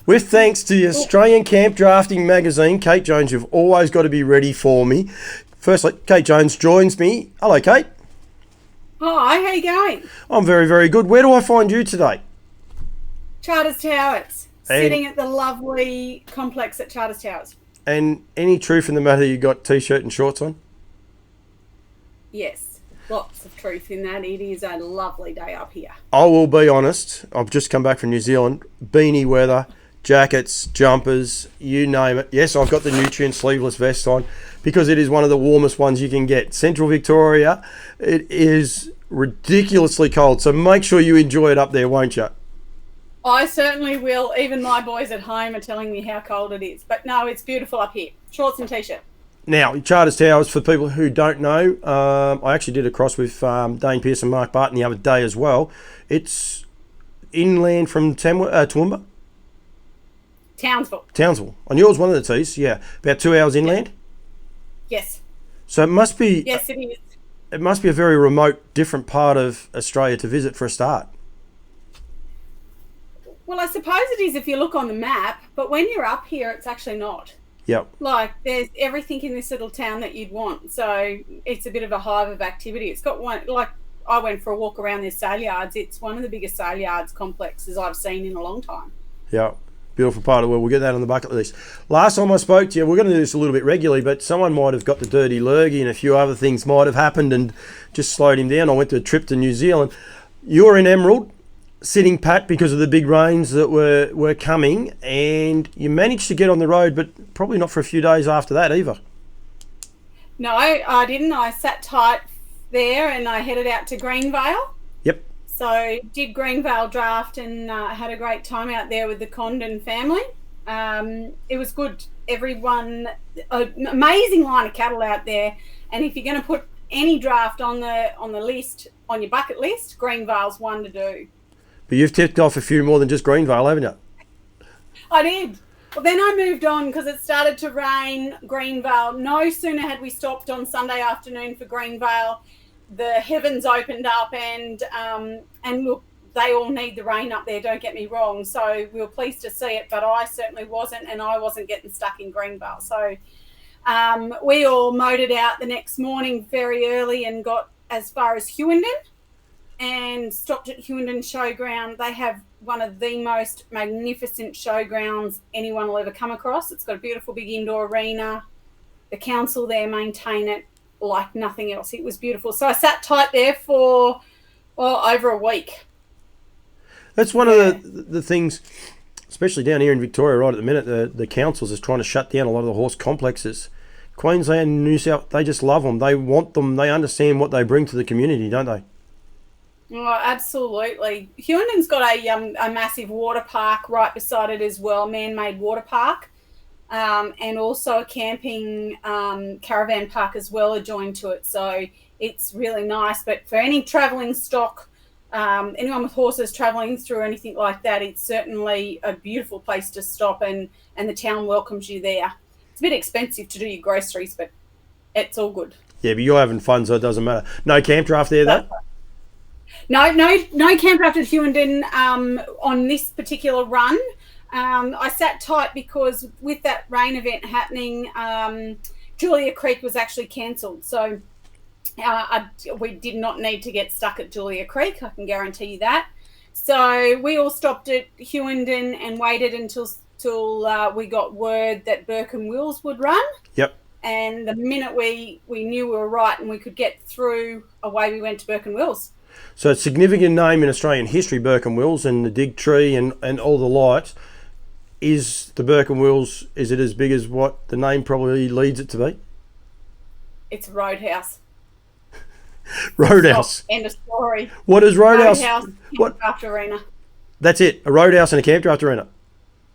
With thanks to the Australian Campdrafting Magazine, Kate Jones, you've always got to be ready for me. Firstly, Kate Jones joins me. Hello, Kate. Hi, how you going? I'm very, very good. Where do I find you today? Charters Towers. Sitting at the lovely complex at Charters Towers. And any truth in the matter you got t-shirt and shorts on? Yes, lots of truth in that. It is a lovely day up here. I will be honest. I've just come back from New Zealand. Beanie weather, jackets, jumpers, you name it. Yes, I've got the Nutrient sleeveless vest on because it is one of the warmest ones you can get. Central Victoria, it is ridiculously cold. So make sure you enjoy it up there, won't you? I certainly will. Even my boys at home are telling me how cold it is. But no, it's beautiful up here. Shorts and t-shirt. Now, Charters Towers, for people who don't know, I actually did a cross with Dane Pearce and Mark Barton the other day as well. It's inland from Toowoomba? Townsville. On yours, one of the T's, yeah. About 2 hours inland? Yes. So it must be... Yes, it is. It must be a very remote, different part of Australia to visit for a start. Well, I suppose it is if you look on the map, but when you're up here, it's actually not. Yep. Like, there's everything in this little town that you'd want. So it's a bit of a hive of activity. It's got one, like, I went for a walk around their sale yards. It's one of the biggest sale yards complexes I've seen in a long time. Yeah. Beautiful part of the world. We'll get that on the bucket list. Last time I spoke to you, we're going to do this a little bit regularly, but someone might have got the dirty lurgy and a few other things might have happened and just slowed him down. I went to a trip to New Zealand. You're in Emerald, sitting pat because of the big rains that were coming, and you managed to get on the road, but probably not for a few days after that either. No, I didn't. I sat tight there and I headed out to Greenvale. Yep. So did Greenvale Draft and had a great time out there with the Condon family. It was good. Everyone, amazing line of cattle out there. And if you're going to put any draft on the list, on your bucket list, Greenvale's one to do. But you've tipped off a few more than just Greenvale, haven't you? I did. Well, then I moved on because it started to rain. Greenvale. No sooner had we stopped on Sunday afternoon for Greenvale, the heavens opened up and look, they all need the rain up there, don't get me wrong. So we were pleased to see it, but I certainly wasn't, and I wasn't getting stuck in Greenvale. So we all motored out the next morning very early and got as far as Hughenden and stopped at Hughenden Showground. They have one of the most magnificent showgrounds anyone will ever come across. It's got a beautiful big indoor arena. The council there maintain it like nothing else. It was beautiful. So I sat tight there for over a week. That's one of the things, especially down here in Victoria right at the minute, the councils is trying to shut down a lot of the horse complexes. Queensland, New South, they just love them. They want them. They understand what they bring to the community, don't they? Oh, absolutely. Hughenden got a massive water park right beside it as well, man-made water park. And also a camping caravan park as well adjoined to it. So it's really nice. But for any travelling stock, anyone with horses travelling through anything like that, it's certainly a beautiful place to stop and the town welcomes you there. It's a bit expensive to do your groceries, but it's all good. Yeah, but you're having fun, so it doesn't matter. No camp draft there, though? No camp draft at Hughenden on this particular run. I sat tight because with that rain event happening, Julia Creek was actually cancelled. So we did not need to get stuck at Julia Creek, I can guarantee you that. So we all stopped at Hughenden and waited until we got word that Burke Wills would run. Yep. And the minute we knew we were right and we could get through, away we went to Burke Wills. So it's a significant name in Australian history, Burke Wills, and the Dig Tree and all the lights. Is the Burke Wills, is it as big as what the name probably leads it to be? It's a roadhouse. Roadhouse. End of story. What is roadhouse? Campdraft arena. That's it, a roadhouse and a campdraft arena.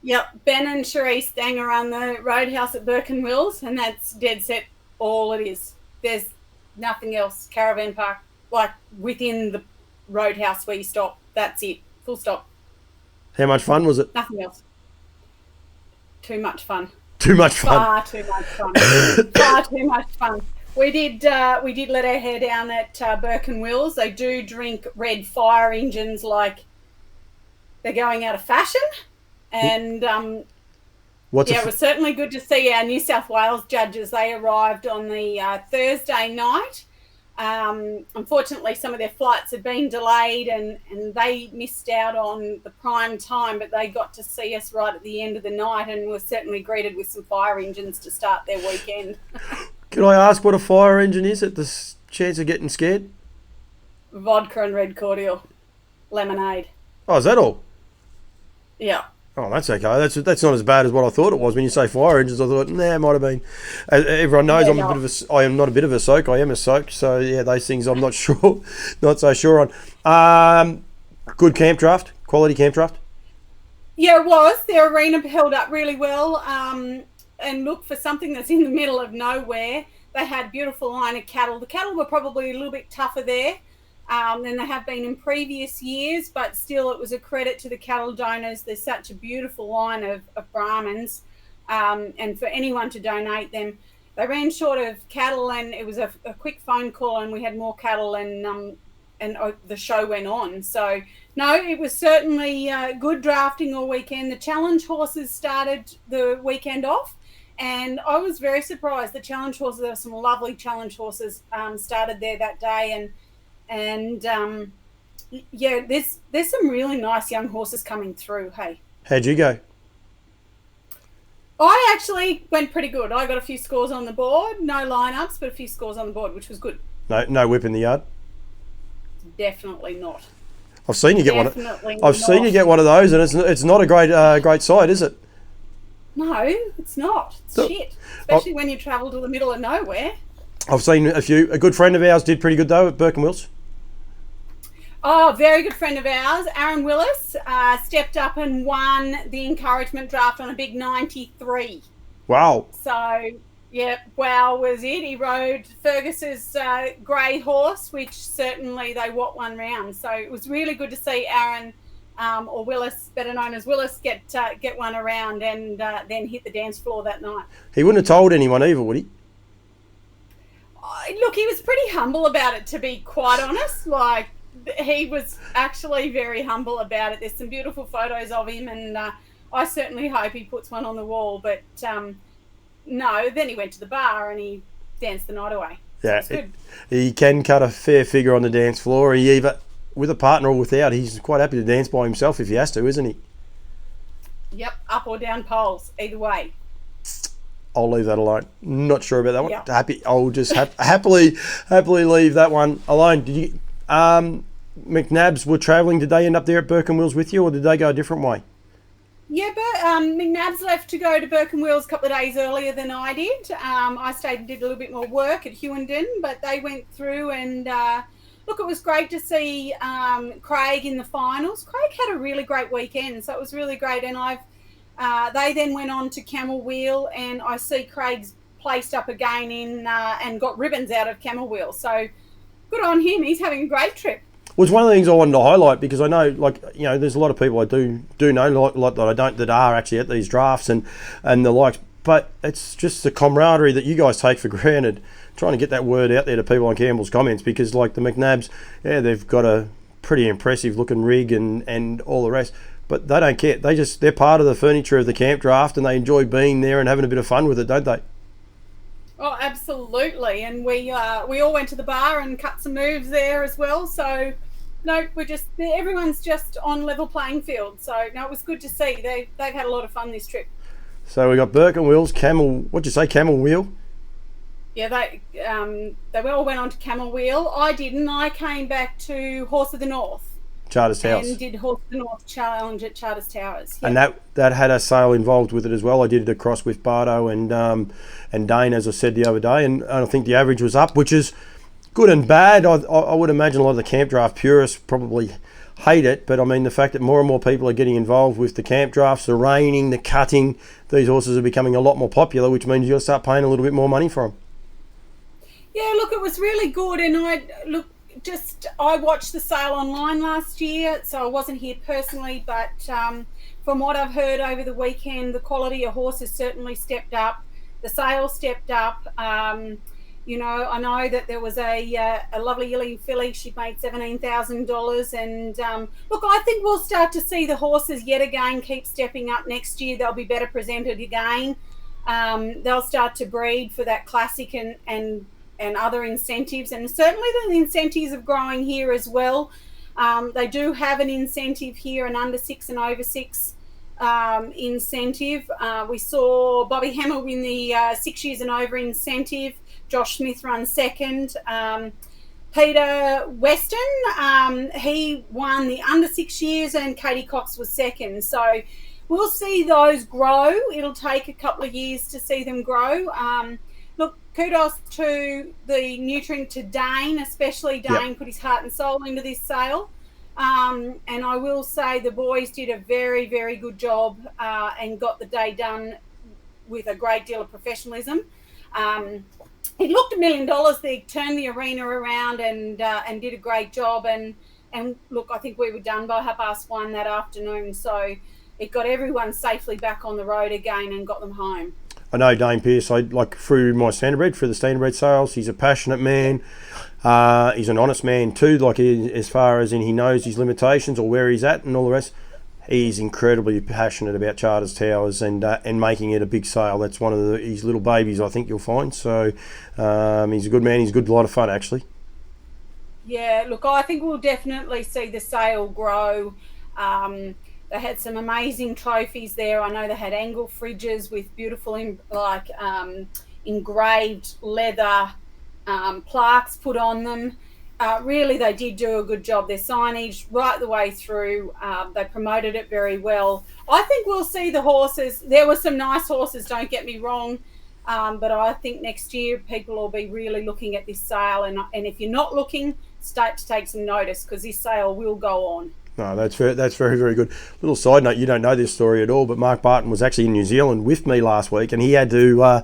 Yep, Ben and Cherise Stanger run the roadhouse at Burke Wills, and that's dead set all it is. There's nothing else. Caravan park, like within the roadhouse where you stop. That's it. Full stop. How much fun was it? Nothing else. Too much fun. Too much fun. Far too much fun. Far too much fun. We did let our hair down at Burke Wills. They do drink red fire engines like they're going out of fashion. And What's it was certainly good to see our New South Wales judges. They arrived on the Thursday night. Unfortunately, some of their flights had been delayed and they missed out on the prime time, but they got to see us right at the end of the night and were certainly greeted with some fire engines to start their weekend. Can I ask what a fire engine is at the chance of getting scared? Vodka and red cordial. Lemonade. Oh, is that all? Yeah. Oh, that's okay. That's not as bad as what I thought it was. When you say fire engines, I thought, it might have been. Everyone knows I am not a bit of a soak. I am a soak. So yeah, those things I'm not sure, not so sure on. Good camp draft, quality camp draft. Yeah, it was. Their arena held up really well. And look, for something that's in the middle of nowhere, they had beautiful line of cattle. The cattle were probably a little bit tougher there than they have been in previous years, but still it was a credit to the cattle donors. There's such a beautiful line of Brahmins, and for anyone to donate them. They ran short of cattle and it was a quick phone call and we had more cattle and the show went on. So no, it was certainly good drafting all weekend. The challenge horses started the weekend off and I was very surprised. The challenge horses, there were some lovely challenge horses started there that day and there's some really nice young horses coming through. Hey, how'd you go? I actually went pretty good. I got a few scores on the board, no lineups, but a few scores on the board, which was good. No whip in the yard. Definitely not. I've seen you get one. I've seen you get one of those, and it's not a great sight, is it? No, it's not. It's shit, especially when you travel to the middle of nowhere. I've seen a few. A good friend of ours did pretty good though at Burke Wills. Oh, very good friend of ours, Aaron Willis, stepped up and won the encouragement draft on a big 93. Wow. So, yeah, wow was it. He rode Fergus's grey horse, which certainly they won round. So it was really good to see Aaron, or Willis, better known as Willis, get one around and then hit the dance floor that night. He wouldn't have told anyone either, would he? Look, he was pretty humble about it, to be quite honest. Like, he was actually very humble about it. There's some beautiful photos of him, and I certainly hope he puts one on the wall. But no, then he went to the bar and he danced the night away. Yeah, he can cut a fair figure on the dance floor. He either with a partner or without. He's quite happy to dance by himself if he has to, isn't he? Yep, up or down poles, either way. I'll leave that alone. Not sure about that one. Yep. I'll just happily leave that one alone. Did you? Mcnabs were travelling. Did they end up there at Burke Wills with you, or did they go a different way? Yeah, but Mcnabs left to go to Burke Wills a couple of days earlier than I did. I stayed and did a little bit more work at Hewenden, but they went through and look, it was great to see Craig in the finals. Craig had a really great weekend, so it was really great. And they then went on to Camel Wheel, and I see Craig's placed up again in and got ribbons out of Camel Wheel. So good on him. He's having a great trip. Well, it's one of the things I wanted to highlight because I know, there's a lot of people I do know, like that I don't, that are actually at these drafts and the likes. But it's just the camaraderie that you guys take for granted. Trying to get that word out there to people on Campbell's comments, because like the Mcnabs, they've got a pretty impressive looking rig and all the rest. But they don't care. They're part of the furniture of the camp draft, and they enjoy being there and having a bit of fun with it, don't they? Oh, absolutely. And we all went to the bar and cut some moves there as well. So, no, everyone's just on level playing field. So, no, it was good to see. They've had a lot of fun this trip. So we got Burke Wills, Camel Wheel? Yeah, they all went on to Camel Wheel. I didn't. I came back to Horse of the North. Charters Towers. And did Horse of the North Challenge at Charters Towers. Yep. And that had a sale involved with it as well. I did it across with Barto and Dane, as I said the other day, and I think the average was up, which is good and bad. I would imagine a lot of the camp draft purists probably hate it, but I mean the fact that more and more people are getting involved with the camp drafts, the reining, the cutting, these horses are becoming a lot more popular, which means you'll start paying a little bit more money for them. Yeah, look, it was really good, and I watched the sale online last year, so I wasn't here personally, but from what I've heard over the weekend, the quality of horses certainly stepped up. The sale stepped up. You know, I know that there was a lovely yearling filly. She made $17,000. And look, I think we'll start to see the horses yet again keep stepping up next year. They'll be better presented again. They'll start to breed for that classic and other incentives. And certainly the incentives of growing here as well. They do have an incentive here, an under 6 and over 6 incentive. We saw Bobby Hammer win the 6 years and over incentive. Josh Smith runs second. Peter Weston, he won the under 6 years, and Katie Cox was second. So we'll see those grow. It'll take a couple of years to see them grow. Look, kudos to the nutrient to Dane, especially Dane put his heart and soul into this sale. And I will say the boys did a very, very good job and got the day done with a great deal of professionalism. It looked $1 million. They turned the arena around and did a great job. And look, I think we were done by 1:30 that afternoon. So it got everyone safely back on the road again and got them home. I know Dane Pearce, I like through my standardbred, for the standardbred sales. He's a passionate man. He's an honest man too, like as far as in he knows his limitations or where he's at and all the rest. He's incredibly passionate about Charters Towers and making it a big sale. That's one of his little babies, I think you'll find. So he's a good man. He's a lot of fun, actually. Yeah, look, I think we'll definitely see the sale grow. They had some amazing trophies there. I know they had angle fridges with beautiful, engraved leather plaques put on them. Really, they did do a good job. Their signage right the way through. They promoted it very well. I think we'll see the horses. There were some nice horses, don't get me wrong. But I think next year people will be really looking at this sale. And if you're not looking, start to take some notice, because this sale will go on. No, that's very, very good. Little side note, you don't know this story at all, but Mark Barton was actually in New Zealand with me last week, and he had to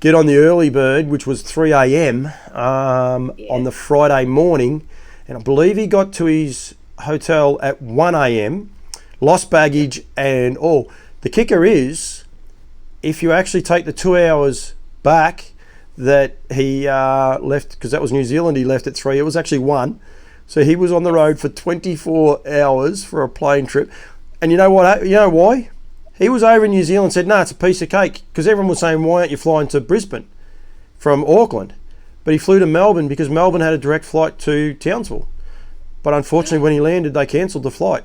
get on the early bird, which was 3 a.m. On the Friday morning, and I believe he got to his hotel at 1 a.m., lost baggage, and the kicker is, if you actually take the 2 hours back that he left, because that was New Zealand, he left at 3, it was actually 1. So he was on the road for 24 hours for a plane trip. And you know what? You know why? He was over in New Zealand and said, no, it's a piece of cake. Because everyone was saying, why aren't you flying to Brisbane from Auckland? But he flew to Melbourne because Melbourne had a direct flight to Townsville. But unfortunately, when he landed, they cancelled the flight.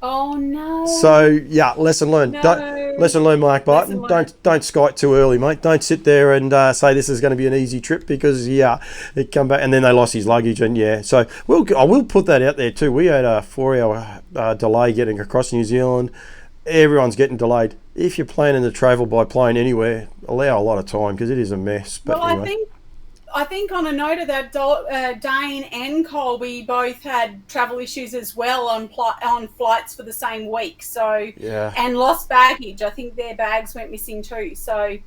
Oh, no. So, yeah, lesson learned. No. Lesson learned, Mark Barton. Don't skite too early, mate. Don't sit there and say this is going to be an easy trip, because, it come back. And then they lost his luggage. And, so I will put that out there too. We had a 4-hour delay getting across New Zealand. Everyone's getting delayed. If you're planning to travel by plane anywhere, allow a lot of time, because it is a mess. But well, anyway. I think on a note of that, Dane and Colby both had travel issues as well on flights for the same week. So and lost baggage. I think their bags went missing too. So,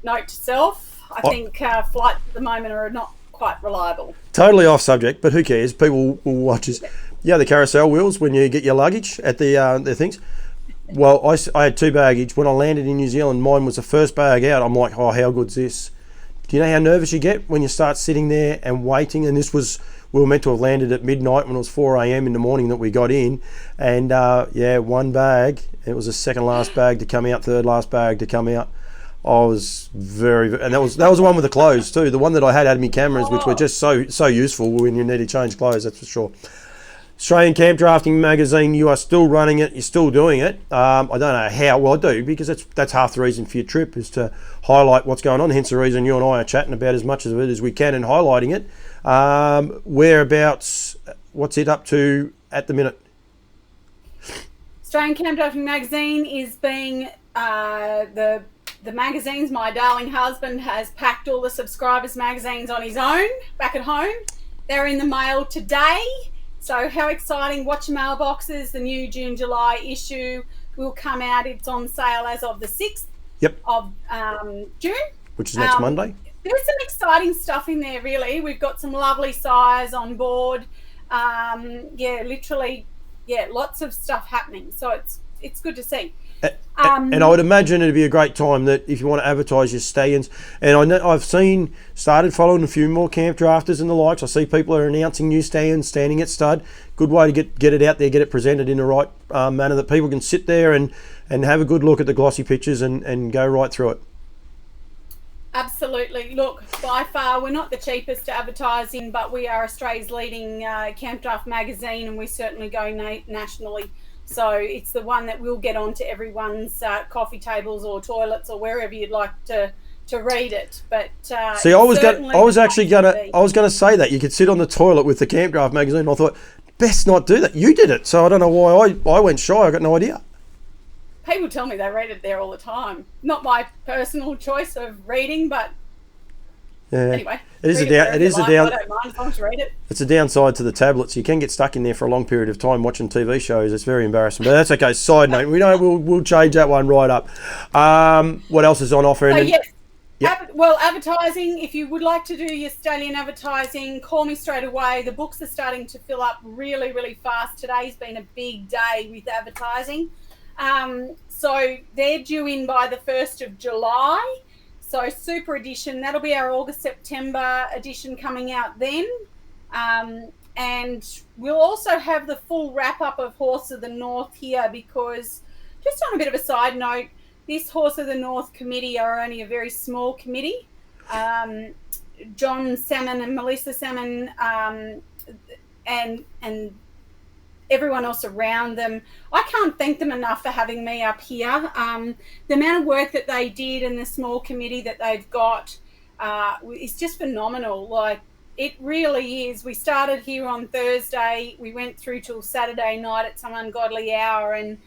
note to self. I think flights at the moment are not quite reliable. Totally off subject, but who cares? People will watch us. Yeah, the carousel wheels when you get your luggage at the things. Well, I had 2 baggage. When I landed in New Zealand, mine was the first bag out. I'm like, oh, how good's this? Do you know how nervous you get when you start sitting there and waiting? And we were meant to have landed at midnight when it was 4 a.m. in the morning that we got in. And 1 bag. It was the second last bag to come out, third last bag to come out. I was and that was the one with the clothes too. The one that I had me cameras, which were just so useful when you need to change clothes, that's for sure. Australian Campdrafting Magazine, you are still running it, you're still doing it. I don't know how, well I do, because that's half the reason for your trip, is to highlight what's going on, hence the reason you and I are chatting about as much of it as we can and highlighting it. Whereabouts, what's it up to at the minute? Australian Campdrafting Magazine is being, the magazines, my darling husband has packed all the subscribers' magazines on his own back at home. They're in the mail today. So how exciting. Watch your mailboxes. The new June-July issue will come out. It's on sale as of the 6th of June. Which is next Monday. There's some exciting stuff in there, really. We've got some lovely sires on board. Lots of stuff happening. So it's good to see. And I would imagine it'd be a great time that if you want to advertise your stallions. And I've started following a few more camp drafters and the likes. I see people are announcing new stallions, standing at stud. Good way to get it out there, get it presented in the right manner that people can sit there and have a good look at the glossy pictures and go right through it. Absolutely. Look, by far, we're not the cheapest advertising, but we are Australia's leading Campdraft magazine, and we certainly go nationally. So it's the one that will get onto everyone's coffee tables or toilets or wherever you'd like to read it. But see, I was gonna say that you could sit on the toilet with the Campdraft magazine. I thought best not do that. You did it, so I don't know why I went shy. I got no idea. People tell me they read it there all the time. Not my personal choice of reading, but anyway. It's a downside to the tablets. You can get stuck in there for a long period of time watching TV shows. It's very embarrassing, but that's okay. Side note, we'll change that one right up. What else is on offer? Advertising. If you would like to do your stallion advertising, call me straight away. The books are starting to fill up really, really fast. Today's been a big day with advertising. So they're due in by the 1st of July. So super edition, that'll be our August-September edition coming out then. And we'll also have the full wrap-up of Horse of the North here because, just on a bit of a side note, this Horse of the North committee are only a very small committee. John Salmon and Melissa Salmon and everyone else around them. I can't thank them enough for having me up here. The amount of work that they did and the small committee that they've got is just phenomenal. Like, it really is. We started here on Thursday. We went through till Saturday night at some ungodly hour, and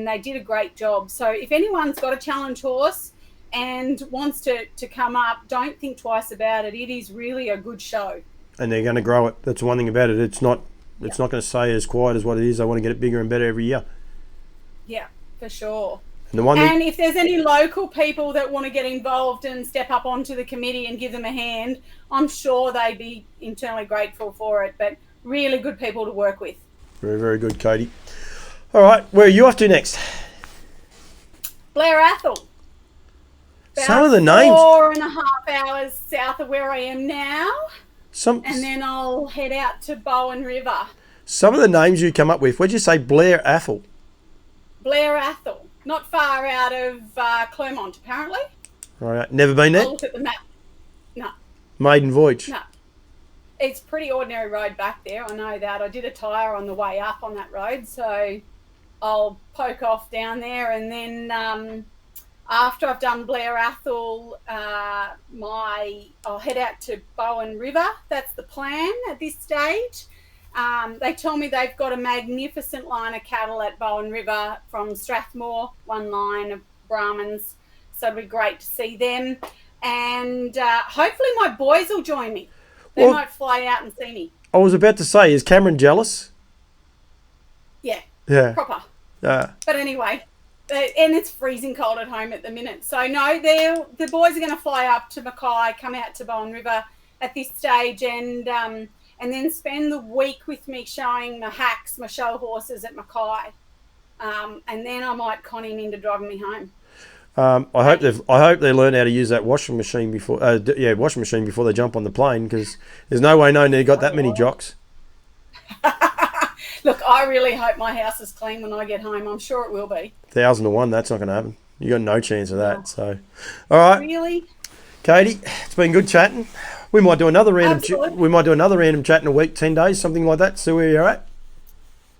they did a great job. So if anyone's got a challenge horse and wants to come up, don't think twice about it. It is really a good show. And they're going to grow it. That's one thing about it. It's not going to stay as quiet as what it is. They want to get it bigger and better every year. Yeah, for sure. And if there's any local people that want to get involved and step up onto the committee and give them a hand, I'm sure they'd be internally grateful for it. But really good people to work with. Very, very good, Katie. All right, where are you off to next? Blair Athol. Some of the names. 4.5 hours south of where I am now. And then I'll head out to Bowen River. Some of the names you come up with, where'd you say Blair Athol? Blair Athol. Not far out of Clermont, apparently. All right. Never been there? I'll look at the map. No. Maiden voyage? No. It's pretty ordinary road back there. I know that. I did a tyre on the way up on that road, so I'll poke off down there, and then after I've done Blair Athol, I'll head out to Bowen River. That's the plan at this stage. They tell me they've got a magnificent line of cattle at Bowen River from Strathmore, one line of Brahmins. So it'll be great to see them. And hopefully my boys will join me. They might fly out and see me. I was about to say, is Cameron jealous? Yeah. Proper. But anyway, and it's freezing cold at home at the minute. So no, the boys are going to fly up to Mackay, come out to Bowen River at this stage, and then spend the week with me showing my hacks, my show horses at Mackay. And then I might con him into driving me home. I hope they learn how to use that washing machine before they jump on the plane, because there's no way knowing they've got that many jocks. Look, I really hope my house is clean when I get home. I'm sure it will be. 1,000 to 1, that's not going to happen. You got no chance of that. No. So, all right, really, Katie, it's been good chatting. We might do another random. Chat in a week, 10 days, something like that. See where you're at.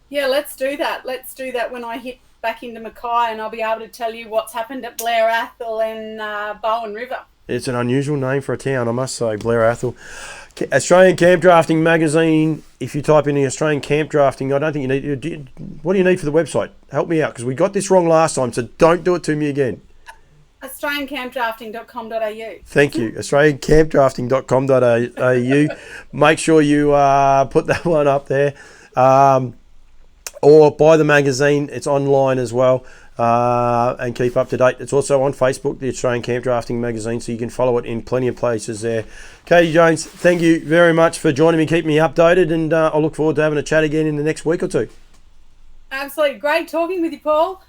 Yeah, let's do that. Let's do that when I hit back into Mackay, and I'll be able to tell you what's happened at Blair Athol and Bowen River. It's an unusual name for a town, I must say, Blair Athol. Australian Campdrafting Magazine. If you type in the Australian Campdrafting, I don't think you need. What do you need for the website? Help me out, because we got this wrong last time, so don't do it to me again. AustralianCampdrafting.com.au. Thank you. AustralianCampdrafting.com.au. Make sure you put that one up there. Or buy the magazine. It's online as well. And keep up to date. It's also on Facebook, the Australian Campdrafting Magazine, so you can follow it in plenty of places there. Katie Jones, thank you very much for joining me, keeping me updated, and I'll look forward to having a chat again in the next week or two. Absolutely. Great talking with you, Paul.